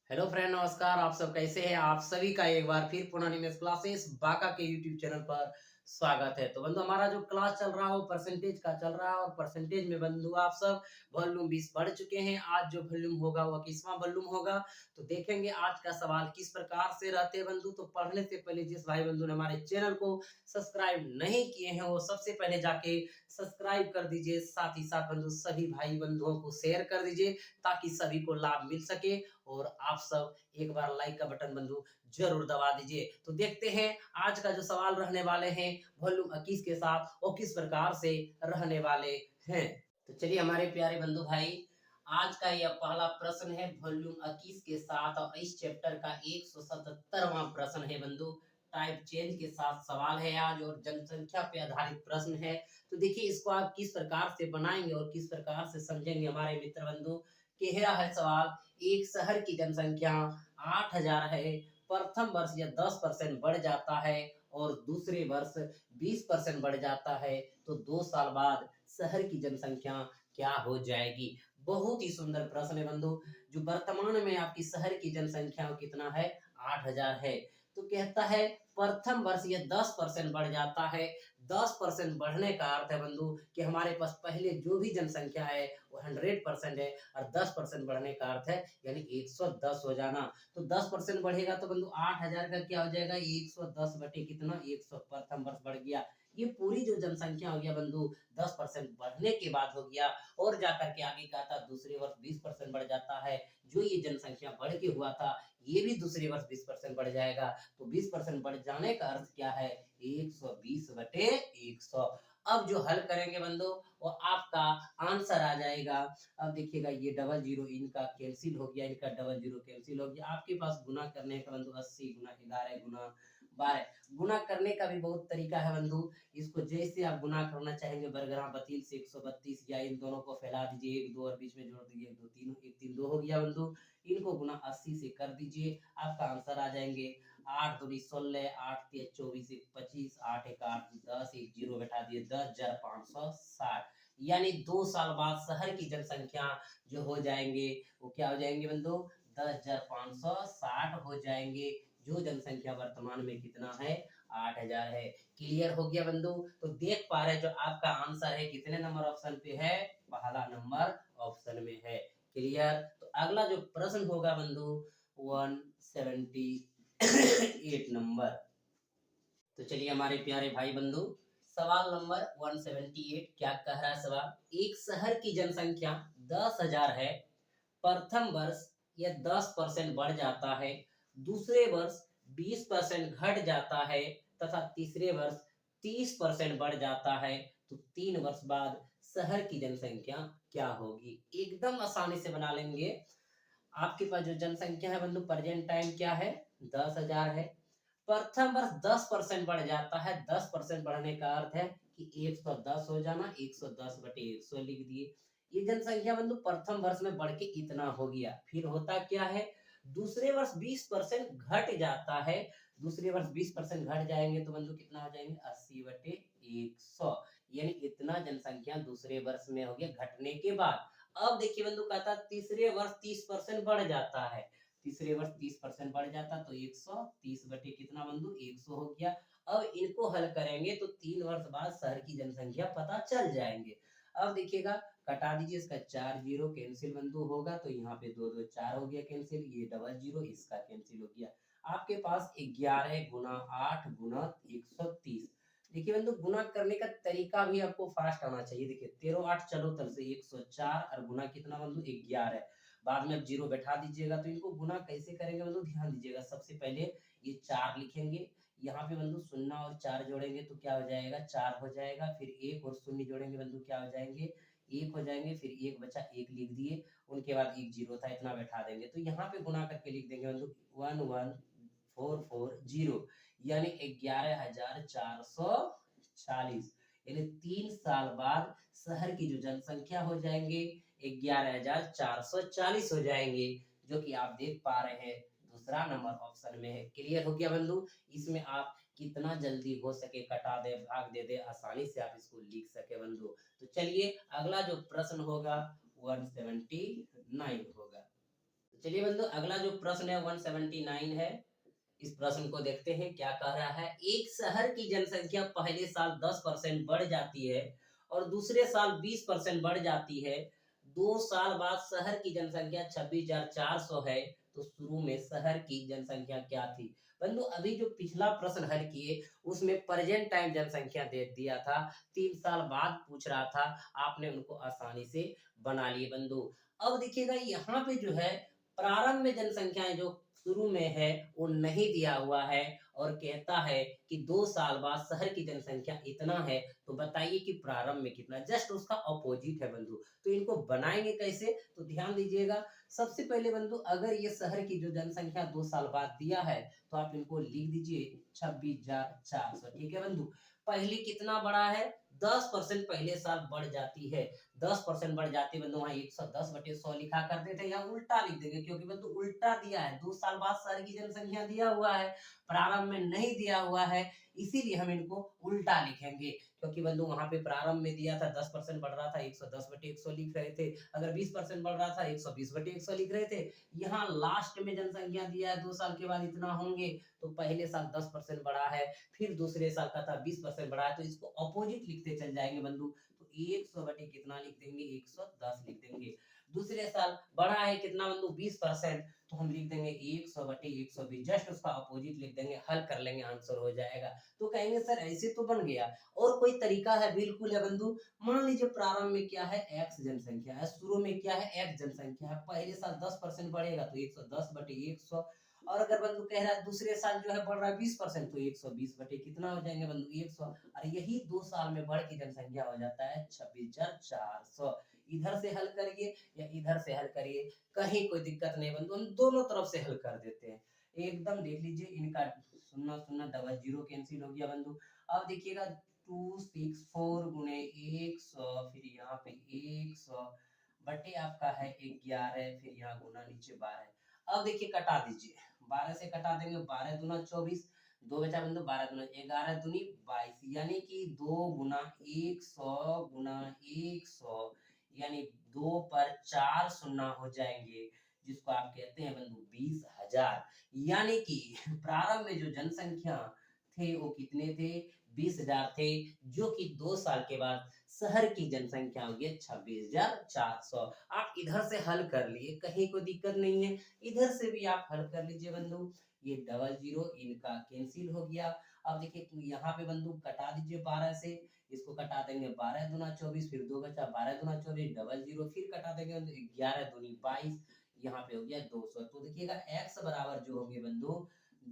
Hello friend, नमस्कार। आप सब कैसे हैं? आप सभी का एक बार फिर पुनः निमेश क्लासेस बाका के यूट्यूब चैनल पर स्वागत है। तो बंधु, हमारा जो क्लास चल रहा है वो परसेंटेज का चल रहा है और परसेंटेज में बंधु आप सब वॉल्यूम 20 पढ़ चुके हैं। आज जो वॉल्यूम होगा वो 21वां वॉल्यूम होगा। तो देखेंगे आज का सवाल किस प्रकार से रहते हैं बंधु। तो पढ़ने से पहले जिस भाई बंधु ने हमारे चैनल को सब्सक्राइब नहीं किए हैं वो सबसे पहले जाके सब्सक्राइब कर दीजिए। साथ ही साथ बंधु सभी भाई बंधुओं को शेयर कर दीजिए ताकि सभी को लाभ मिल सके। और आप सब एक बार लाइक का बटन बंधु जरूर दबा दीजिए। तो देखते हैं आज का जो सवाल रहने वाले हैं वॉल्यूम 21 के साथ वो किस प्रकार से रहने वाले हैं। तो चलिए हमारे प्यारे बंधु भाई, आज का यह पहला प्रश्न है वॉल्यूम 21 के साथ और इस चैप्टर का 177वां प्रश्न है बंधु। टाइप चेंज के साथ सवाल है आज और जनसंख्या पे आधारित प्रश्न है। तो देखिए इसको आप किस प्रकार से बनाएंगे और किस प्रकार से समझेंगे हमारे मित्र बंधु। कह है सवाल, एक शहर की जनसंख्या 8,000 है। प्रथम वर्ष यह 10% बढ़ जाता है और दूसरे वर्ष 20% बढ़ जाता है। तो 2 साल बाद शहर की जनसंख्या क्या हो जाएगी। बहुत ही सुंदर प्रश्न है बंधु। जो वर्तमान में आपकी शहर की जनसंख्या कितना है, 8,000 है। तो कहता है प्रथम वर्ष यह 10% बढ़ जाता है। 10% बढ़ने का अर्थ है बंधु कि हमारे पास पहले जो भी जनसंख्या है वो 100% है और 10% बढ़ने का अर्थ है यानी 110 हो जाना। तो 10% बढ़ेगा तो बंधु 8,000 का क्या हो जाएगा, 110 बटे कितना, 100। प्रथम वर्ष बढ़ गया। ये पूरी जो जनसंख्या हो गया बंधु 10% बढ़ने के बाद हो गया। और जाकर के आगे कहा था दूसरे वर्ष 20% बढ़ जाता है। जो ये जनसंख्या बढ़ के हुआ था ये भी दूसरे वर्ष 20% बढ़ जाएगा। तो 20% बढ़ जाने का अर्थ क्या है, 120 बटे 100। अब जो हल करेंगे बंधु वो आपका आंसर आ जाएगा। अब देखिएगा ये डबल जीरो इनका कैंसिल हो गया, इनका डबल जीरो कैंसिल हो गया। आपके पास गुना करने का बंधु 80 गुना 11 गुना 12। गुना करने का भी बहुत तरीका है बंधु। इसको जैसे आप गुना करना चाहेंगे बरगरा बतील से 132 या इन दोनों को फैला दीजिए, 1 2 और बीच में जोड़ दीजिए, 1 2 3, 1 3 2 हो गया बंधु। इनको गुना 80 से कर दीजिए, आपका आंसर आ जाएंगे 8 दूनी 16, 8 3 24, 1 25, 8 1 8 10, एक जीरो बैठा दिए 10,560। यानी 2 साल बाद शहर की जनसंख्या जो हो जाएंगे वो क्या हो जाएंगे बंधु, 10,560 हो जाएंगे। जो जनसंख्या वर्तमान में कितना है, 8,000 है। क्लियर हो गया बंधु। तो देख पा रहे जो आपका आंसर है कितने नंबर ऑप्शन पे है, पहला नंबर ऑप्शन में है। क्लियर। तो अगला जो प्रश्न होगा बंधु 178 नंबर। तो चलिए हमारे प्यारे भाई बंधु, सवाल नंबर 178 क्या कह रहा है सवाल, एक शहर की जनसंख्या 10,000 है। प्रथम वर्ष यह 10% बढ़ जाता है, दूसरे वर्ष 20% घट जाता है तथा तीसरे वर्ष 30% बढ़ जाता है। तो 3 वर्ष बाद शहर की जनसंख्या क्या होगी। एकदम आसानी से बना लेंगे। आपके पास जो जनसंख्या है बंधु प्रेजेंट टाइम क्या है, 10,000 है। प्रथम वर्ष 10% बढ़ जाता है। 10% बढ़ने का अर्थ है कि 110 हो जाना, 110 बटे 100 लिख दिए। ये जनसंख्या बंधु प्रथम वर्ष में बढ़ के इतना हो गया। फिर होता क्या है, दूसरे वर्ष 20% घट जाता है। दूसरे वर्ष 20% घट जाएंगे तो बंधु कितना हो जाएंगे, 80 बटे 100। यानी इतना जनसंख्या दूसरे वर्ष में हो गया घटने के बाद। अब देखिए बंधु कहता तीसरे वर्ष 30% बढ़ जाता है। तीसरे वर्ष 30% बढ़ जाता तो 130 बटे कितना बंधु, 100 हो गया। अब इनको हल करेंगे तो 3 वर्ष बाद शहर की जनसंख्या पता चल जाएंगे। अब देखिएगा कटा दीजिए, इसका 4 जीरो कैंसिल बंधु होगा तो यहाँ पे 2 2 4 हो गया कैंसिल, ये डबल जीरो इसका कैंसिल हो गया। आपके पास 11 गुना 8 गुना 130। देखिए बंधु गुना करने का तरीका भी आपको फास्ट आना चाहिए। देखिए 13 8 चलो तब से 104 और गुना कितना बंधु 11। बाद में अब जीरो बैठा दीजिएगा। तो इनको गुना कैसे करेंगे बंधु, ध्यान दीजिएगा। सबसे पहले ये 4 लिखेंगे, यहाँ पे बंधु शून्य और 4 जोड़ेंगे तो क्या हो जाएगा, 4 हो जाएगा। फिर 1 और शून्य जोड़ेंगे बंधु क्या हो जाएंगे, 1 हो जाएंगे। फिर 1 बचा, 1 लिख दिए। उनके बाद एक जीरो था, इतना बैठा देंगे। तो यहाँ पे गुना करके लिख देंगे बंधु 11440 यानी 11,440। यानी 3 साल बाद शहर की जो जनसंख्या हो जाएंगे 11,440 हो जाएंगे, जो कि आप देख पा रहे हैं दूसरा नंबर ऑप्शन में है। क्लियर हो गया बंधु। इसमें आप कितना जल्दी हो सके कटा दे भाग दे दे, आसानी से आप इसको लिख सके बंधु। तो चलिए अगला जो प्रश्न होगा 179 होगा। चलिए बंधु, अगला जो प्रश्न है 179 है। इस प्रश्न को देखते हैं क्या कह रहा है। एक शहर की जनसंख्या पहले साल 10% बढ़ जाती है और दूसरे साल 20% बढ़ जाती है। 2 साल बाद शहर की जनसंख्या 26,400 है, तो शुरू में शहर की जनसंख्या क्या थी? बंधु, अभी जो पिछला प्रश्न हल किए उसमें प्रेजेंट टाइम जनसंख्या दे दिया था, 3 साल बाद पूछ रहा था, आपने उनको आसानी से बना लिए बंधु। अब देखिएगा यहाँ पे जो है प्रारंभ में जनसंख्याएं जो शुरू में है वो नहीं दिया हुआ है और कहता है कि 2 साल बाद शहर की जनसंख्या इतना है, तो बताइए कि प्रारंभ में कितना, जस्ट उसका अपोजिट है बंधु। तो इनको बनाएंगे कैसे, तो ध्यान दीजिएगा। सबसे पहले बंधु, अगर ये शहर की जो जनसंख्या 2 साल बाद दिया है तो आप इनको लिख दीजिए 26,400। ठीक है बंधु। पहले कितना बढ़ा है, 10% पहले साल बढ़ जाती है। 10% बढ़ जाती है बंधु, वहां 110/100 लिखा करते थे या उल्टा लिख देंगे, क्योंकि बंधु उल्टा दिया है। 2 साल बाद शहर की जनसंख्या दिया हुआ है, प्रारंभ में नहीं दिया हुआ है, इसीलिए हम इनको उल्टा लिखेंगे। क्योंकि बंधु वहां पे प्रारंभ में दिया था 10% बढ़ रहा था, 110/100 लिख रहे थे। अगर 20% बढ़ रहा था, 120/100 लिख रहे थे। यहाँ लास्ट में जनसंख्या दिया है 2 साल के बाद इतना होंगे, तो पहले साल 10% बढ़ा है, फिर दूसरे साल का था 20% बढ़ा है, तो इसको अपोजिट लिखते चल जाएंगे बंधु। तो 100 बटे कितना लिख देंगे, 110 लिख देंगे। दूसरे साल बढ़ा है कितना बंधु, 20%, तो हम लिख देंगे 100 बटे 120, जस्ट उसका अपोजिट लिख देंगे, हल कर लेंगे, आंसर हो जाएगा। तो कहेंगे सर ऐसे तो बन गया, और कोई तरीका है? बिल्कुल है बंधु। मान लीजिए प्रारंभ में क्या है, x जनसंख्या है, शुरू में क्या है, x जनसंख्या है। पहले साल 10% बढ़ेगा तो 110 बटे 100, और अगर बंधु कह रहा है दूसरे साल जो है बढ़ रहा है 20%, तो 120 बटे कितना हो जाएंगे बंधु, 100। और यही 2 साल में बढ़ की जनसंख्या हो जाता है 26,400। इधर से हल करिए या इधर से हल करिए, कहीं कोई दिक्कत नहीं बंधु, हम दोनों तरफ से हल कर देते हैं। एकदम देख लीजिए, इनका सुन्ना सुन्ना डबल जीरो कैंसिल हो गया बंधु। अब देखिएगा 264 गुणे 100, फिर यहाँ पे 100 बटे आपका है 11, फिर यहाँ गुना नीचे 12। अब देखिए कटा दीजिए, 12 से कटा देंगे, 12 दूना 24, 2 बचा बंधु, 12 दूना 11 दूनी 22, यानी कि 2 गुना 100 गुना 100, यानी 2 पर 4 शून्य हो जाएंगे, जिसको आप कहते हैं बंधु 20,000। यानी कि प्रारंभ में जो जनसंख्या थे वो कितने थे, 20,000 थे, जो कि 2 साल के बाद शहर की जनसंख्या हो गई 26,400। आप इधर से हल कर लिए, कहीं कोई दिक्कत नहीं है, इधर से भी आप हल कर लीजिए बंधु। ये डबल जीरो इनका कैंसिल हो गया। अब देखिए यहाँ पे बंधु कटा दीजिए 12 से, इसको कटा देंगे 12 दूना 24, फिर 2 बचा, 12 दूना 24, डबल जीरो, फिर कटा देंगे 11 दूनी 22, यहाँ पे हो गया 200। तो देखिएगा x बराबर जो होंगे बंधु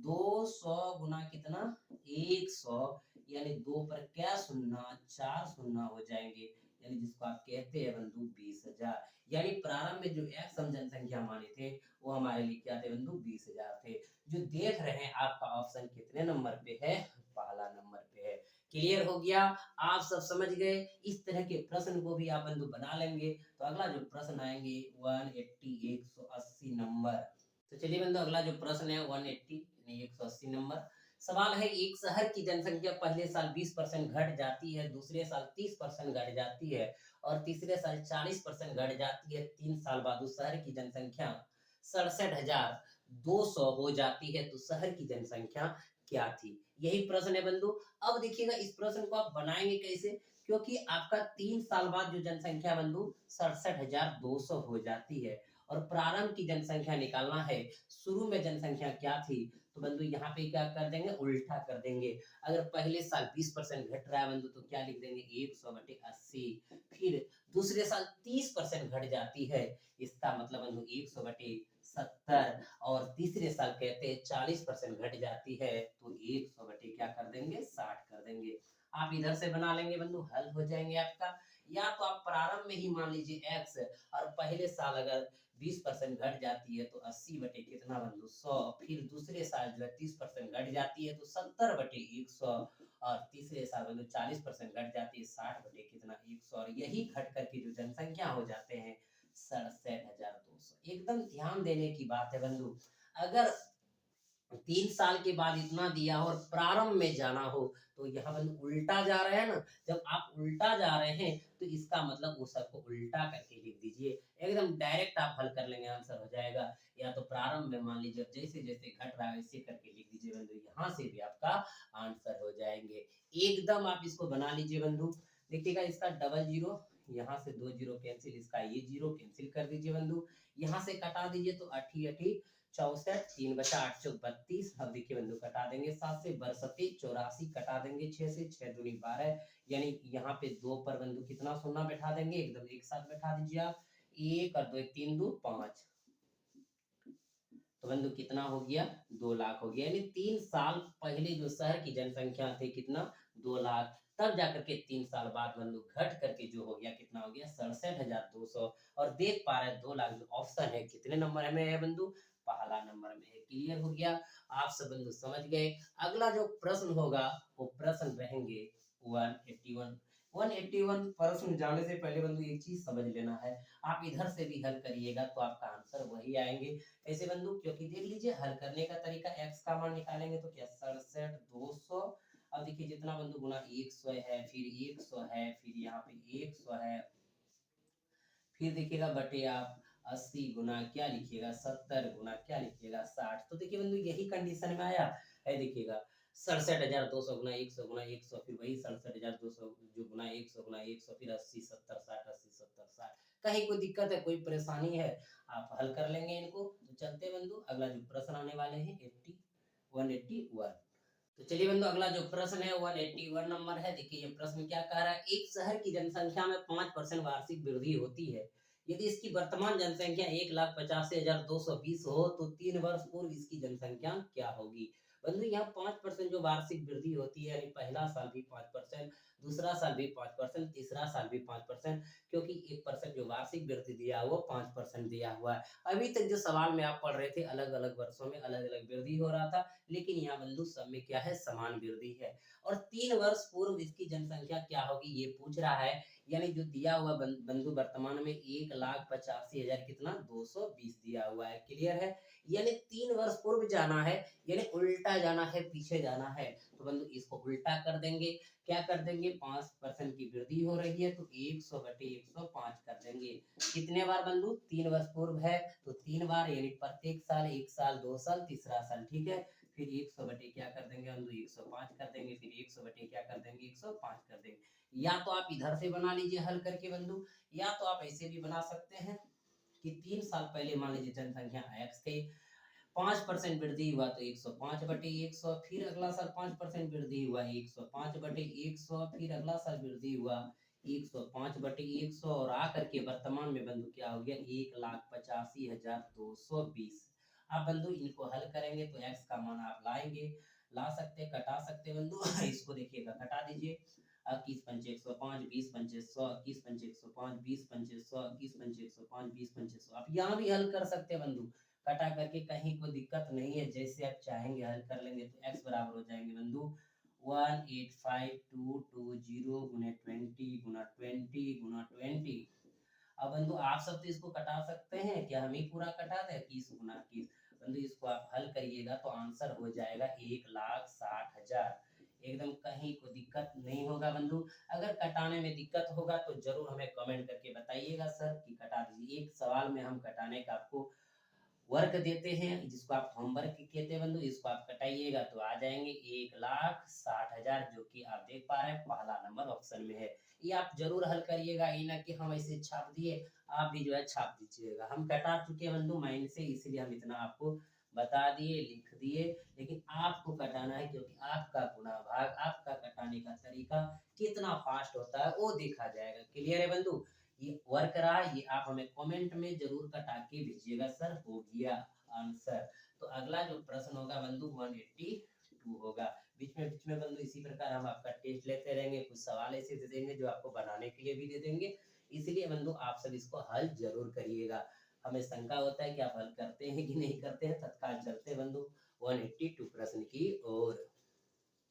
200 गुना कितना 100, यानी 2 पर क्या शून्य, 4 शून्य हो जाएंगे, यानी जिसको आप कहते हैं बंधु 20,000। यानी प्रारंभ में जो x हम जनसंख्या माने थे वो हमारे लिए क्या थे बंधु, 20,000 थे। जो देख रहे हैं आपका ऑप्शन कितने नंबर पे है, पहला नंबर पे है। क्लियर हो गया, आप सब समझ गए। इस तरह के प्रश्न को भी आप बंधु बना लेंगे। तो अगला जो प्रश्न आएंगे 180 180 नंबर। तो चलिए बंधु, अगला जो प्रश्न है 180 यानी 180 नंबर। सवाल है, एक शहर की जनसंख्या पहले साल 20% घट जाती है, दूसरे साल 30% घट जाती है और तीसरे साल 40% घट जाती है। 3 साल बाद उस शहर की जनसंख्या 67,200 हो जाती है, तो शहर की जनसंख्या क्या थी? यही प्रश्न है बंधु। अब देखिएगा इस प्रश्न को आप बनाएंगे कैसे, क्योंकि आपका 3 साल बाद जो जनसंख्या बंधु 67,200 हो जाती है और प्रारंभ की जनसंख्या निकालना है, शुरू में जनसंख्या क्या थी, तो बंधु यहाँ पे क्या कर देंगे, उल्टा कर देंगे। अगर पहले साल 20% घट रहा है बंधु, तो क्या लिख देंगे 100 बटे 80, फिर दूसरे साल 30% घट जाती है, इसका मतलब बंधु 100 बटे 70, और तीसरे साल कहते हैं 40% घट जाती है, तो 100 बटे क्या कर देंगे, 60 कर देंगे। आप इधर से बना लेंगे बंधु, हल हो जाएंगे आपका। या तो आप प्रारंभ में ही मान लीजिए x, और पहले साल अगर 20% घट जाती है तो 80 बटे कितना बंधु 100, फिर दूसरे साल जो है 30% घट जाती है तो 70 बटे 100, और तीसरे साल बंधु 40% घट जाती है 60 बटे कितना 100, और यही घट करके जो जनसंख्या हो जाते हैं 67,200। एकदम ध्यान देने की बात है बंधु। अगर 3 साल के बाद इतना दिया हो और प्रारंभ में जाना हो, तो यहाँ बंधु उल्टा जा रहे हैं ना। जब आप उल्टा जा रहे हैं तो इसका मतलब उस सबको उल्टा करके लिख दीजिए। एकदम डायरेक्ट आप हल कर लेंगे, आंसर हो जाएगा। या तो प्रारंभ में मान लीजिए जैसे जैसे घट रहा है वैसे करके लिख दीजिए बंधु, यहाँ से भी आपका आंसर हो जाएंगे। एकदम आप इसको बना लीजिए बंधु। देखिएगा इसका डबल जीरो, यहाँ से 2 जीरो कैंसिल, इसका ये जीरो कैंसिल कर दीजिए बंधु। यहाँ से कटा दीजिए तो अठी अठी 64, 3 बचा 8 32। अब देखिए बंधु कटा देंगे 7 से बरसती 84 कटा देंगे 6 से, 6 दूनी 12, यानी यहाँ पे 2 पर बंधु कितना शून्य बैठा देंगे, एकदम एक साथ बैठा दीजिए आप। 1 और 2 3 2 5, तो बंधु कितना हो गया, 2 लाख हो गया। यानी 3 साल पहले जो शहर की जनसंख्या थी कितना, 2 लाख। तब जाकर के 3 साल बाद बंधु घट करके जो हो गया कितना हो गया, 67,200। और देख पा रहे हैं 2 लाख जो ऑप्शन है कितने नंबर में है बंधु, पहला नंबर में है। क्लियर हो गया, आप सब बंधु समझ गए। अगला जो प्रश्न होगा वो प्रश्न रहेंगे 181। 181 प्रश्न जाने से पहले बंधु एक चीज समझ लेना है, आप इधर से भी हल करिएगा तो आपका आंसर वही आएंगे। कैसे बंधु, क्योंकि देख लीजिए हल करने का तरीका, x का मान निकालेंगे तो क्या 67,200। अब देखिए जितना बंधु गुना 100 है, फिर 100 है, फिर यहाँ पे 100 है, फिर देखिएगा बटे आप 80 गुना क्या लिखिएगा 70 गुना क्या लिखिएगा 60। तो देखिए बंधु यही कंडीशन में आया है। देखिएगा 67,200 गुना 100 गुना 100, फिर वही 67,200 जो गुना 100 गुना 100, फिर 80 70 60 80 70 60। कहीं कोई दिक्कत है, कोई परेशानी है, आप हल कर लेंगे इनको। तो चलते बंधु अगला जो प्रश्न आने वाले हैं 181। तो चलिए बंधु अगला जो प्रश्न है 181 नंबर है। देखिए ये प्रश्न क्या कह रहा है, एक शहर की जनसंख्या में 5% वार्षिक वृद्धि होती है। यदि इसकी वर्तमान जनसंख्या 1,85,220 हो तो 3 वर्ष पूर्व इसकी जनसंख्या क्या होगी। बंधु यहाँ 5% जो वार्षिक वृद्धि होती है, यानी पहला साल भी 5%, दूसरा साल भी 5%, तीसरा साल भी 5%, क्योंकि 1% जो वार्षिक वृद्धि दिया हुआ 5% दिया हुआ है। अभी तक जो सवाल में आप पढ़ रहे थे अलग अलग वर्षों में अलग अलग वृद्धि हो रहा था, लेकिन यहाँ बंधु सब में क्या है, समान वृद्धि है। और 3 वर्ष पूर्व इसकी जनसंख्या क्या होगी ये पूछ रहा है। यानी जो दिया हुआ बंधु वर्तमान में 1,85,000 कितना 220 दिया हुआ है। क्लियर है, यानी 3 वर्ष पूर्व जाना है, यानी उल्टा जाना है, पीछे जाना है। तो बंधु इसको उल्टा कर देंगे, क्या कर देंगे, 5% की वृद्धि हो रही है तो 100 बटे 105 कर देंगे। कितने बार बंधु, 3 वर्ष पूर्व है तो 3 बार, यानी प्रत्येक साल 1 साल 2 साल तीसरा साल। ठीक है, फिर 100 बटे क्या कर देंगे बंधु 105 कर देंगे, फिर 100 बटे क्या कर देंगे 105 कर देंगे। या तो आप इधर से बना लीजिए हल करके बंधु, या तो आप ऐसे भी बना सकते हैं कि 3 साल पहले मान लीजिए जनसंख्या x थे, 5% वृद्धि हुआ तो 105 बटे 100, फिर अगला साल 5% वृद्धि हुआ 105 बटे 100, फिर अगला साल वृद्धि हुआ 105 बटे 100, और आकर के वर्तमान में बंधु क्या हो गया 1,85,220। अब बंधु इनको हल करेंगे तो x का मान आप लाएंगे, ला सकते कटा सकते बंधु इसको देखिएगा कटा दीजिए। 21 पंचे 105, 20 पंचे 100, 21 पंचे 105, 20 पंचे 100, 21 पंचे 105, 20 पंचे 100। आप यहाँ भी हल कर सकते हैं बंधु, कटा करके, कहीं कोई दिक्कत नहीं है, जैसे आप चाहेंगे हल कर लेंगे। तो x बराबर हो जाएंगे बंधु 185,220 गुने 20 गुना 20 गुना 20। अब बंधु आप सब तो इसको कटा सकते हैं, क्या हम ही पूरा कटा दें, 21 गुना 21। बंधु इसको आप हल करिएगा तो आंसर हो जाएगा 1,60,000। एकदम कहीं कोई दिक्कत नहीं होगा बंधु। अगर कटाने में दिक्कत होगा तो जरूर हमें कमेंट करके बताइएगा सर कि कटा दीजिए। एक सवाल में हम कटाने का आपको वर्क देते हैं, जिसको आप होमवर्क कहते हैं बंधु, इसको आप कटाइएगा तो आ जाएंगे 1,60,000, जो कि आप देख पा रहे हैं पहला नंबर ऑप्शन में है। ये आप जरूर हल करिएगा, ये ना कि हम ऐसे छाप दिए, आप भी जो है छाप दीजिएगा। हम कटा चुके हैं बंधु माइंड से, इसलिए हम इतना आपको बता दिए लिख दिए, लेकिन आपको कटाना है, क्योंकि आपका गुना भाग, आपका कटाने का तरीका कितना फास्ट होता है वो देखा जाएगा। क्लियर है बंधु, ये वर्क रहा, ये आप हमें कमेंट में जरूर कटा के भेजिएगा सर हो गया आंसर। तो अगला जो प्रश्न होगा बंधु 182 होगा। बीच में बंधु इसी प्रकार हम आपका टेस्ट लेते रहेंगे, कुछ सवाल ऐसे दे देंगे जो आपको बनाने के लिए भी दे देंगे। इसलिए बंधु आप सब इसको हल जरूर करिएगा। हमें शंका होता है कि आप हल करते हैं कि नहीं करते हैं, तत्काल चलते बंधु 182 प्रश्न की ओर।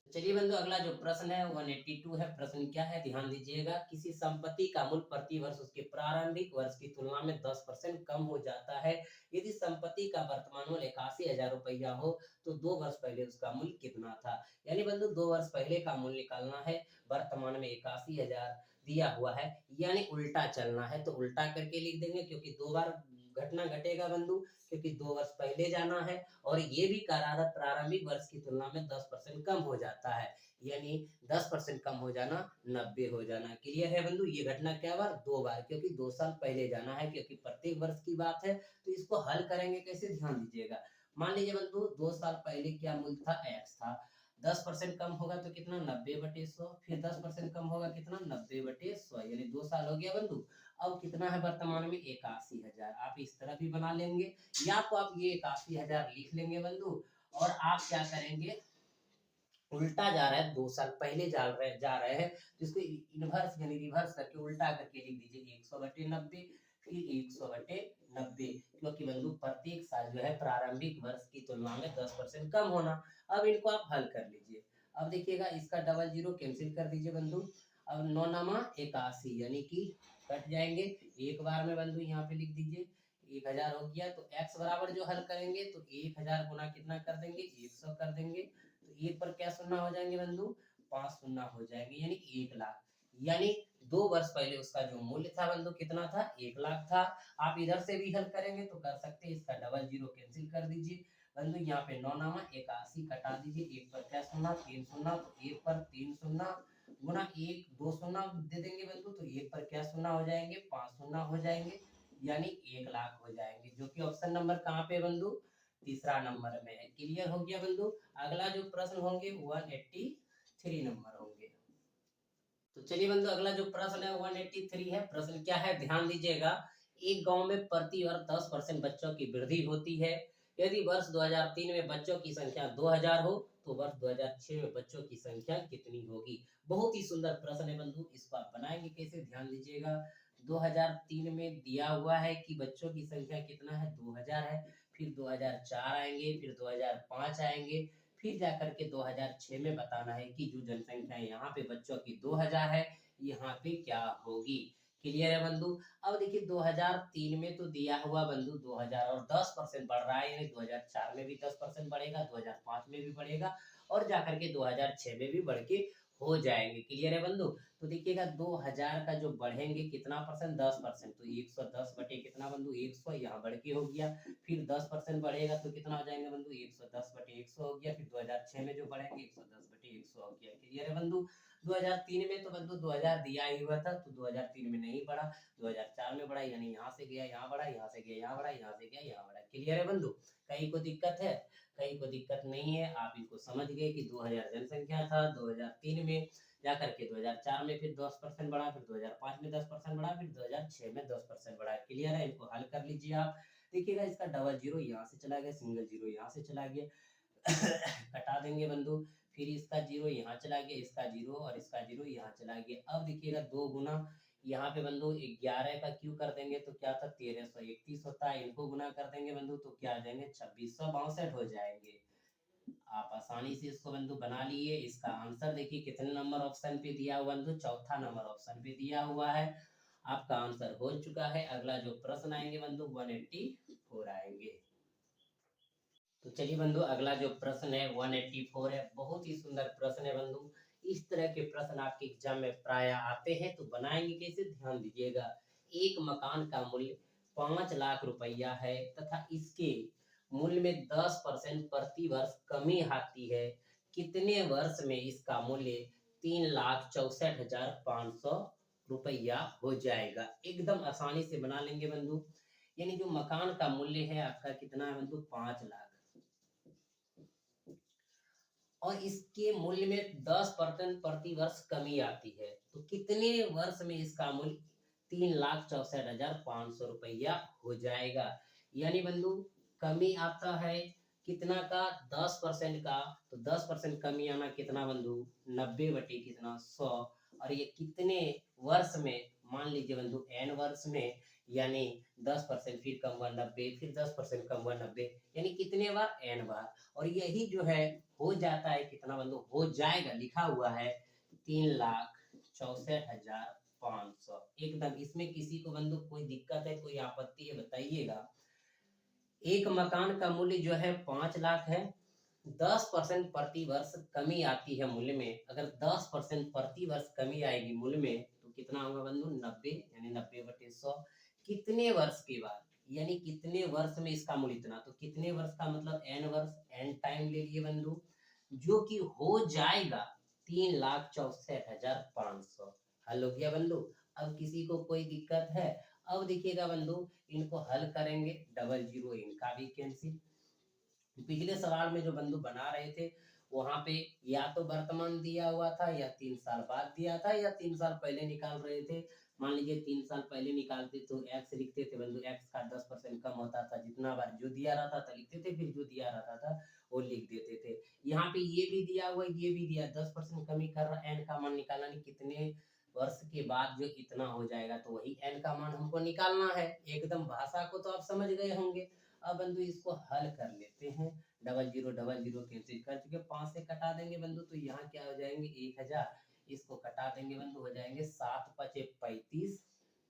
चलिए बंधु, अगला जो प्रश्न है 182 है। प्रश्न क्या है, ध्यान दीजिएगा। किसी संपत्ति का मूल्य प्रति वर्ष उसके प्रारंभिक वर्ष की तुलना में 10% कम हो जाता है। यदि संपत्ति का वर्तमान मूल्य 81,000 रुपया हो तो 2 वर्ष पहले उसका मूल्य कितना था। यानी बंधु 2 वर्ष पहले का मूल्य निकालना है। वर्तमान में 81,000 दिया हुआ है, यानी उल्टा चलना है, तो उल्टा करके लिख देंगे, क्योंकि 2 बार घटना घटेगा बंधु, क्योंकि 2 वर्ष पहले जाना है। और ये भी करार प्रारंभिक वर्ष की तुलना में 10% कम हो जाता है, यानी 10% कम हो जाना 90 हो जाना। क्लियर है बंधु, ये घटना क्या बार, 2 बार, क्योंकि 2 साल पहले जाना है, क्योंकि प्रत्येक वर्ष की बात है। तो इसको हल करेंगे कैसे, ध्यान दीजिएगा। मान लीजिए बंधु 2 साल पहले क्या मूल्य था, एक्स था। 10% कम होगा तो कितना, 90/100। फिर 10% कम होगा कितना, 90/100, यानी 2 साल हो गया बंधु। अब कितना है वर्तमान में, 81,000। आप इस तरह भी बना लेंगे, या तो आप ये 81,000 लिख लेंगे बंधु, और आप क्या करेंगे, उल्टा जा रहा है, 2 साल पहले जा रहे हैं, तो इसको इनवर्स यानी रिवर्स करके उल्टा करके लिख दीजिए 100/90, फिर 100/90, क्योंकि बंधु प्रत्येक साल जो है प्रारंभिक वर्ष की तुलना में 10% कम होना। अब इनको आप हल कर लीजिए। अब देखिएगा, इसका डबल जीरो कैंसिल कर दीजिए बंधु। अब 9×9 = 81, यानी कि कट जाएंगे। एक बार में बंधु यहाँ पे लिख दीजिए 1,000 हो गया। तो x बराबर जो हल करेंगे तो 1,000 गुना कितना कर देंगे, 100 कर देंगे। तो एक पर क्या शून्य हो जाएंगे बंधु, 5 शून्य हो जाएंगे, यानी 1,00,000। यानी 2 वर्ष पहले उसका जो मूल्य था बंधु कितना था, 1,00,000 था। आप इधर से भी हल करेंगे तो कर सकते हैं, इसका डबल जीरो कैंसिल कर दीजिए बंधु। यहाँ पे 9×9 = 81 कटा दीजिए, एक पर क्या शून्य, 3 शून्य, तो एक पर 3 शून्य गुना 1, 2 शून्य दे देंगे बंधु, तो एक पर क्या शून्य हो जाएंगे, 5 शून्य हो जाएंगे, यानी 1,00,000 हो जाएंगे, जो कि ऑप्शन नंबर कहाँ पे बंधु, तीसरा नंबर में है। क्लियर हो गया बंधु। अगला जो प्रश्न होंगे 183 नंबर होंगे। तो चलिए बंधु, अगला जो प्रश्न है 183 है। प्रश्न क्या है, ध्यान दीजिएगा। एक गांव में प्रति वर्ष 10% बच्चों की वृद्धि होती है। यदि वर्ष 2003 में बच्चों की संख्या 2000 हो तो वर्ष 2006 में बच्चों की संख्या कितनी होगी। बहुत ही सुंदर प्रश्न है बंधु, इसको आप बनाएंगे कैसे, ध्यान दीजिएगा। 2003 में दिया हुआ है कि बच्चों की संख्या कितना है, 2000 है। फिर 2004 आएंगे, फिर 2005 आएंगे, फिर जाकर के 2006 में बताना है कि जो जनसंख्या यहाँ पे बच्चों की 2000 है, यहाँ पे क्या होगी। क्लियर है बंधु। अब देखिए 2003 में तो दिया हुआ बंधु 2000, और 10% बढ़ रहा है, यानी 2004 में भी 10% बढ़ेगा, 2005 में भी बढ़ेगा, और जाकर के 2006 में भी बढ़ के हो जाएंगे। क्लियर है बंधु। तो देखिएगा 2000 का जो बढ़ेंगे कितना परसेंट, 10%, तो 110 बटे कितना बंधु, 100, यहाँ बढ़ के हो गया। फिर 10% बढ़ेगा तो कितना हो जाएंगे बंधु, 110/100 हो गया। फिर 2006 में जो बढ़ेंगे 110/100 हो गया। क्लियर है बंधु। 2003 में तो बंधु 2000 दिया ही हुआ था, तो 2003 में नहीं बढ़ा, 2004 में बढ़ा, यानी यहाँ से गया यहाँ बढ़ा, यहाँ से गया यहाँ बढ़ा, यहाँ से गया यहाँ बढ़ा। क्लियर है बंधु। कहीं को दिक्कत है, कहीं को दिक्कत नहीं है। आप इनको समझ गए कि 2000 जनसंख्या था, 2003 में जाकर के 2004 में फिर 10% बढ़ा, फिर 2005 में 10% बढ़ा, फिर 2006 में 10% बढ़ा। क्लियर है, इनको हल कर लीजिए आप। देखिएगा इसका डबल जीरो यहाँ से चला गया, सिंगल जीरो यहाँ से चला गया, कटा देंगे बंधु। फिर इसका जीरो यहाँ चला गया, इसका जीरो और इसका जीरो यहाँ चला गया। अब देखिएगा 2 गुना यहाँ पे बंधु 11 का क्यों कर देंगे तो क्या था, 1331 होता है। इनको गुना कर देंगे बंधु तो क्या आ जाएंगे, 2662 हो जाएंगे। आप आसानी से इसको बंधु बना लिए। इसका आंसर देखिए कितने नंबर ऑप्शन पे दिया हुआ बंधु, चौथा नंबर ऑप्शन पे दिया हुआ है। आपका आंसर हो चुका है। अगला जो प्रश्न आएंगे बंधु 184 आएंगे। तो चलिए बंधु, अगला जो प्रश्न है 184 है। बहुत ही सुंदर प्रश्न है बंधु। इस तरह के प्रश्न आपके एग्जाम में प्राय आते हैं, तो बनाएंगे कैसे, ध्यान दीजिएगा। एक मकान का मूल्य 5 लाख रुपया है तथा इसके मूल्य में 10% प्रति वर्ष कमी आती है। कितने वर्ष में इसका मूल्य 3,64,500 रुपया हो जाएगा। एकदम आसानी से बना लेंगे बंधु। यानी जो मकान का मूल्य है आपका कितना है बंधु, 5 लाख, और इसके मूल्य में 10% प्रति वर्ष कमी आती है, तो कितने वर्ष में इसका मूल्य 3,64,500 रुपया हो जाएगा। यानी बंधु कमी आता है कितना का, 10% का, तो 10% कमी आना कितना बंधु, 90 बटे कितना, 100। और ये कितने वर्ष में, मान लीजिए बंधु n वर्ष में, यानी 10% फिर कम हुआ 90, फिर 10% कम हुआ 90, यानी कितने बार, n बार। और यही जो है हो जाता है कितना बंधु, हो जाएगा, लिखा हुआ है 3,64,500 एकदम। इसमें किसी को बंधु कोई दिक्कत है, कोई आपत्ति है, बताइएगा। एक मकान का मूल्य जो है 5 लाख है, 10% प्रति वर्ष कमी आती है मूल्य में। अगर 10% प्रति वर्ष कमी आएगी मूल्य में तो कितना होगा बंधु, 90, यानी 90/100। कितने वर्ष के बाद, यानी कितने वर्ष में इसका मूल्य इतना, तो कितने वर्ष का मतलब n वर्ष, n टाइम ले लिए बंधु, जो कि हो जाएगा 3,64,500। हल हो गया बंधु। अब किसी को कोई दिक्कत है? अब देखिएगा बंधु, इनको हल करेंगे, डबल जीरो इनका भी कैंसिल। पिछले सवाल में जो बंधु बना रहे थे वहां पे या तो वर्तमान दिया हुआ था, या 3 साल बाद दिया था, या 3 साल पहले निकाल रहे थे। मान लीजिए 3 साल पहले निकालते तो एक्स लिखते थे बंधु, एक्स का 10% कम होता था, जितना बार जो दिया रहता था लिखते थे, फिर जो दिया रहता था वो लिख देते थे। यहाँ पे ये भी दिया हुआ, ये भी दिया, 10% कमी कर रहा, एन का मान निकालना, नहीं कितने वर्ष के बाद जो इतना हो जाएगा, तो वही एन का मान हमको निकालना है। एकदम भाषा को तो आप समझ गए होंगे। अब बंधु इसको हल कर लेते हैं। डबल जीरो कैंसिल कर चुके, 5 से कटा देंगे बंधु, तो यहाँ क्या हो जाएंगे, 1000। इसको कटा देंगे बंधु, हो जाएंगे 7×5 = 35।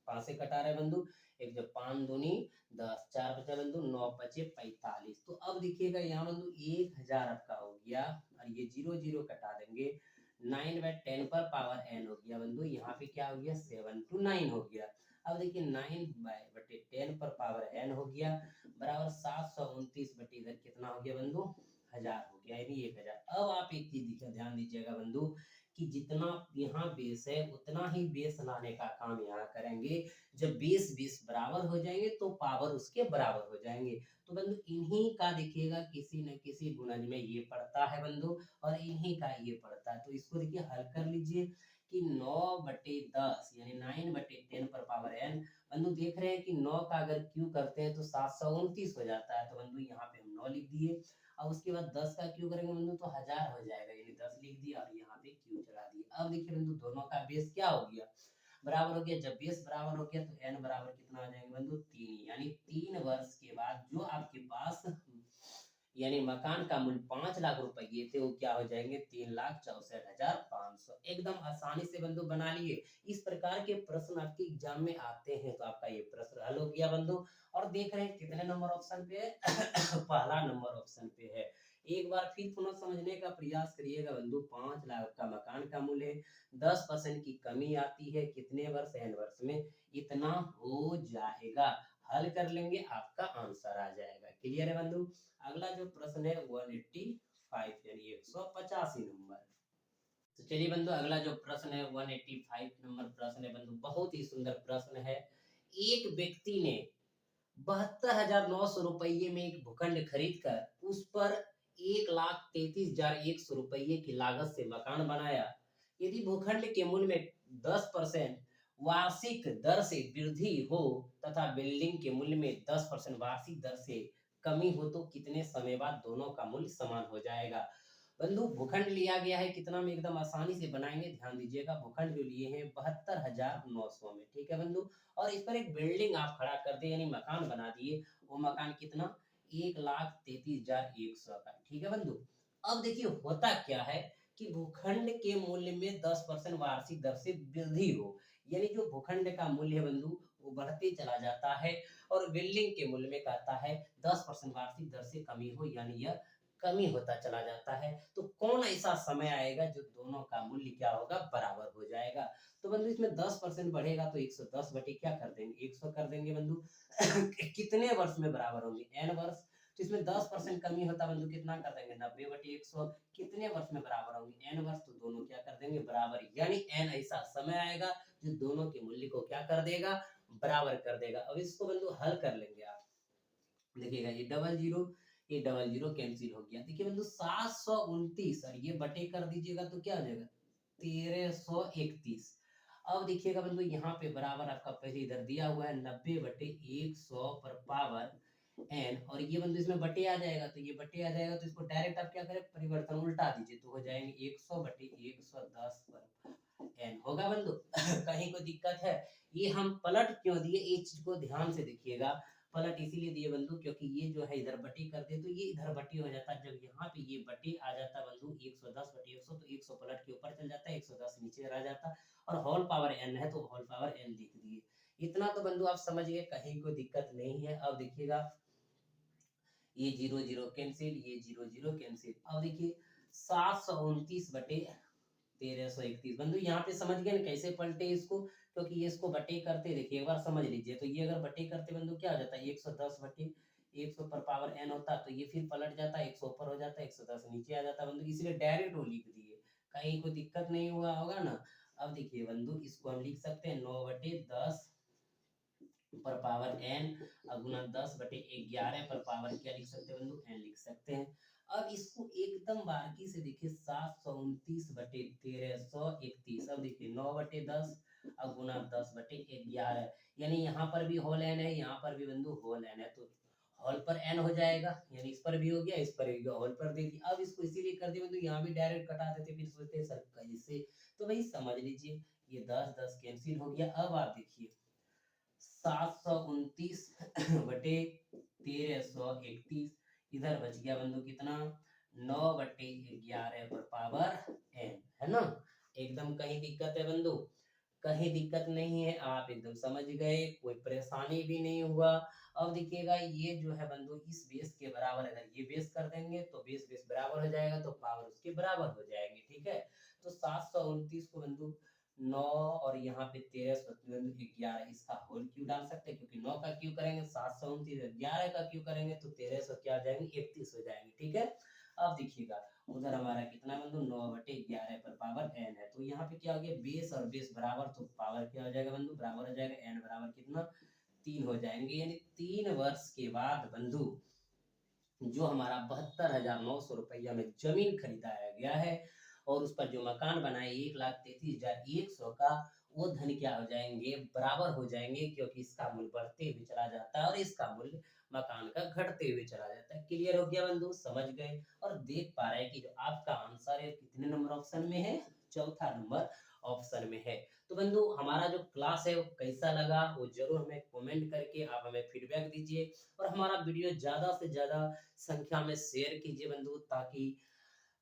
5 से कटा रहे बंधु, एक जो 5 दूनी 10, 4 बचा बंधु, 9×5 = 45। तो अब देखिएगा यहाँ बंधु 1000 आपका हो गया, और ये 0 0 कटा देंगे, 9/10 पर पावर n हो गया बंधु। यहाँ पे क्या हो गया, 7 to 9 हो गया। अब देखिए 9/10 पर पावर n हो गया, बराबर 729 बटे इधर कितना हो गया बंधु, 1000 हो गया, यानी 1000। अब आप एक चीज ध्यान दीजिएगा बंधु, कि जितना यहाँ बेस है उतना ही बेस लाने का काम यहाँ करेंगे। जब बेस बेस बराबर हो जाएंगे तो पावर उसके बराबर हो जाएंगे। तो बंधु इन्हीं का देखिएगा किसी न किसी गुणज में ये पड़ता है बंधु, और इन्हीं का ये पड़ता है। तो इसको देखिए हल कर लीजिए कि 9/10 यानी 9/10 पर पावर n। बंधु देख रहे हैं कि 9 का अगर क्यू करते हैं तो 729 हो जाता है, तो बंधु यहाँ पे हम 9 लिख दिए। अब उसके बाद 10 का क्यू करेंगे बंधु तो 1000 हो जाएगा, यानी 10 लिख दिया, और यहाँ पे क्यू चला दिया। अब देखिए बंधु दोनों का बेस क्या हो गया, बराबर हो गया। जब बेस बराबर हो गया तो n बराबर कितना हो जाएगा बंधु, 3, यानी 3 वर्ष के बाद जो आपके पास यानी मकान का मूल्य 5 लाख रुपए थे, वो क्या हो जाएंगे, 3,64,500। एकदम आसानी से बंधु बना लिए। इस प्रकार के प्रश्न आपके एग्जाम में आते हैं, तो आपका ये प्रश्न हल हो गया बंधु। और देख रहे हैं कितने नंबर ऑप्शन पे है पहला नंबर ऑप्शन पे है। एक बार फिर पुनः समझने का प्रयास करिएगा बंधु। 5 लाख का मकान का मूल्य है, 10% की कमी आती है, कितने वर्ष, n वर्ष में, इतना हो जाएगा। हल कर लेंगे, आपका आंसर आ जाएगा। क्लियर है बंधु। अगला जो प्रश्न है 185 यानी 185 नंबर। तो चलिए बंधु अगला जो प्रश्न है 185 नंबर प्रश्न है बंधु, बहुत ही सुंदर प्रश्न है। एक व्यक्ति ने 72,900 रुपये में एक भूखंड खरीद कर उस पर 1,33,100 रुपये की लागत से मकान बनाया। यदि भूखंड के मूल्य में 10% वार्षिक दर से वृद्धि हो तथा बिल्डिंग के मूल्य में 10% वार्षिक दर से कमी हो तो कितने समय बाद दोनों का मूल्य समान हो जाएगा। बंधु भूखंड लिया गया है कितना में, एकदम आसानी से बनाएंगे, ध्यान दीजिएगा। भूखंड जो लिए हैं 72,900 में, ठीक है बंधु। और इस पर एक बिल्डिंग आप खड़ा कर दिए, यानी मकान बना दिए। वो मकान कितना, 1,33,100 का, ठीक है बंधु। अब देखिए होता क्या है कि भूखंड के मूल्य में 10% वार्षिक दर से वृद्धि हो, यानी जो भूखंड का मूल्य है बंधु वो बढ़ते चला जाता है, और बिल्डिंग के मूल्य में कहता है 10% वार्षिक दर से कमी हो, यानी यह कमी होता चला जाता है। तो कौन ऐसा समय आएगा जो दोनों का मूल्य क्या होगा, बराबर हो जाएगा। तो बंधु इसमें 10% बढ़ेगा तो 110 बटे क्या कर देंगे, 100 कर देंगे बंधु कितने वर्ष में बराबर होंगे, n वर्ष। तो इसमें 10% कमी होता बंधु, कितना कर देंगे, 90/100। कितने वर्ष में बराबर होंगे, n वर्ष। तो दोनों क्या कर देंगे, बराबर, यानी n ऐसा समय आएगा जो दोनों के मूल्य को क्या कर देगा, बराबर कर देगा। अब इसको बंधु हल कर लेंगे आप। देखिएगा ये डबल जीरो कैंसिल हो गया। देखिए बंधु 729 और ये बटे कर दीजिएगा तो क्या हो जाएगा, 1331। अब देखिएगा बंधु यहाँ पे बराबर आपका पहले इधर दिया हुआ है 90/100 पर पावर n, और ये बंधु इसमें बटे आ जाएगा, तो ये बटे आ जाएगा, तो इसको डायरेक्ट आप क्या करें, परिवर्तन उल्टा दीजिए, तो हो जाएंगे 100/110 पर एन होगा बंधु। कहीं कोई दिक्कत है? ये हम पलट क्यों दिए, ये चीज को ध्यान से देखिएगा। पलट इसीलिए दिए बंधु क्योंकि ये जो है इधर बटी कर दे तो ये इधर बटी हो जाता है। जब यहाँ पे ये बटी आ जाता बंधु 110 बटी 100, तो 100 पलट के ऊपर चल जाता है, 110 नीचे रह जाता, और होल पावर एन है तो होल पावर एन लिख दिए। इतना तो बंधु आप समझ गए, कहीं कोई दिक्कत नहीं है। अब देखिएगा ये 0 0 कैंसिल, ये 0 0 कैंसिल। अब देखिए 729 बटे 1331 बंधु यहाँ पे समझ गए ना कैसे पलटे इसको, क्योंकि ये इसको बटे करते देखिए एक बार समझ लीजिए। तो ये अगर बटे करते बंधु क्या हो जाता है 110 बटे 100 पर पावर n होता, तो ये फिर पलट जाता है 100 ऊपर हो जाता है 110 नीचे आ जाता बंधु, इसलिए डायरेक्ट वो लिख दिए, कहीं कोई दिक्कत नहीं हुआ होगा ना। अब देखिए बंधु इसको हम लिख सकते हैं 9 बटे 10 पर पावर n, गुना 10 बटे 11 पर पावर क्या लिख सकते हैं बंधु, n लिख सकते हैं। अब इसको एकदम बारीकी से देखिए 729 बटे 1331। अब देखिए 9 बटे 10 और गुना 10 बटे 11, यानी यहाँ पर भी होल n है, यहाँ पर भी बंधु होल n है, तो होल पर n हो जाएगा, यानी इस पर भी हो गया, इस पर भी होल पर दे दिया। अब इसको इसीलिए कर दिया बंधु, यहाँ भी डायरेक्ट कटा देते, फिर सोचते सर कैसे, तो भाई समझ लीजिए ये 10 10 कैंसिल हो गया। अब आप देखिए 729 बटे 1331, इधर बच गया बंधु कितना 9 बटे 11 पर पावर n, है ना। एकदम कहीं दिक्कत है बंधु? कहीं दिक्कत नहीं है, आप एकदम समझ गए, कोई परेशानी भी नहीं हुआ। अब देखिएगा ये जो है बंधु इस बेस के बराबर, अगर ये बेस कर देंगे तो बेस बेस बराबर हो जाएगा, तो पावर उसके बराबर हो जाएंगे, ठीक है। तो 729 को बंधु 9 और यहाँ पे 13 इसका होल क्यों डाल सकते हैं, क्योंकि 9 का क्यों करेंगे 729, 11 का क्यों करेंगे तो 1300 क्या हो जाएंगे 31 हो जाएंगे, ठीक है। अब देखिएगा उधर हमारा कितना बंधु 9 बटे 11 पर पावर n है, तो यहाँ पे क्या हो गया बेस और बेस बराबर, तो पावर क्या हो जाएगा बंधु बराबर हो जाएगा n बराबर कितना 3 हो जाएंगे, यानी 3 वर्ष के बाद बंधु जो हमारा 72,900 रुपया में जमीन खरीदाया गया है और उस पर जो मकान बनाए 1,33,100 का, वो धन क्या हो जाएंगे बराबर हो जाएंगे, क्योंकि इसका मूल्य बढ़ते हुए चला जाता है और इसका मूल्य मकान का घटते हुए चला जाता है। क्लियर हो गया बंधु, समझ गए और देख पा रहे हैं कि जो आपका आंसर है कितने नंबर ऑप्शन में है, चौथा नंबर ऑप्शन में है। तो बंधु हमारा जो क्लास है वो कैसा लगा वो जरूर हमें कमेंट करके आप हमें फीडबैक दीजिए, और हमारा वीडियो ज्यादा से ज्यादा संख्या में शेयर कीजिए बंधु, ताकि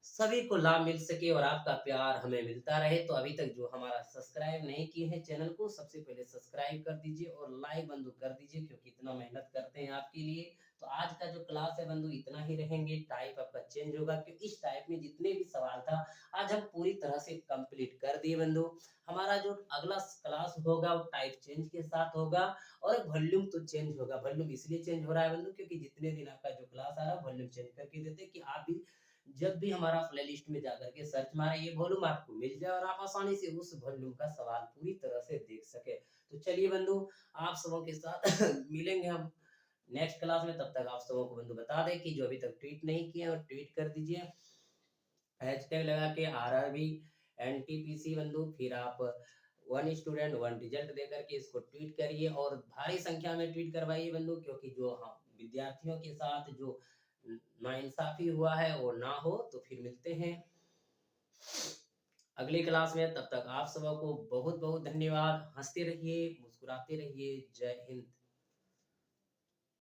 सभी को लाभ मिल सके और आपका प्यार हमें मिलता रहे। तो अभी तक जो हमारा सब्सक्राइब नहीं किए हैं चैनल को, सबसे पहले सब्सक्राइब कर दीजिए और लाइक बंधु कर दीजिए, क्योंकि इतना मेहनत करते हैं आपके लिए। तो आज का जो क्लास है बंधु इतना ही रहेंगे, टाइप आपका चेंज होगा, क्योंकि इस टाइप में जितने भी सवाल था आज हम पूरी तरह से कंप्लीट कर दिए बंधु। हमारा जो अगला क्लास होगा वो टाइप चेंज के साथ होगा, और वॉल्यूम तो चेंज होगा। वॉल्यूम इसलिए चेंज हो रहा है बंधु क्योंकि जितने दिन आपका जो क्लास आ रहा है वॉल्यूम चेंज करके देते कि आप भी जब भी हमारा प्लेलिस्ट में जाकर के सर्च मारे ये वॉल्यूम आपको मिल जाए और आप आसानी से उस वॉल्यूम का सवाल पूरी तरह से देख सके। तो चलिए बंधु आप सबों के साथ मिलेंगे हम नेक्स्ट क्लास में, तब तक आप सबों को बंधु बता दें कि जो अभी तक ट्वीट नहीं किए और ट्वीट कर दीजिए, हैशटैग लगा के RRB NTPC बंधु, फिर आप वन स्टूडेंट वन रिजल्ट देकर के इसको ट्वीट करिए और भारी संख्या में ट्वीट करवाइए बंधु, क्योंकि जो हम विद्यार्थियों के साथ जो नाइंसाफी हुआ है वो ना हो। तो फिर मिलते हैं अगली क्लास में, तब तक आप सबको बहुत बहुत धन्यवाद। हंसते रहिए, मुस्कुराते रहिए। जय हिंद।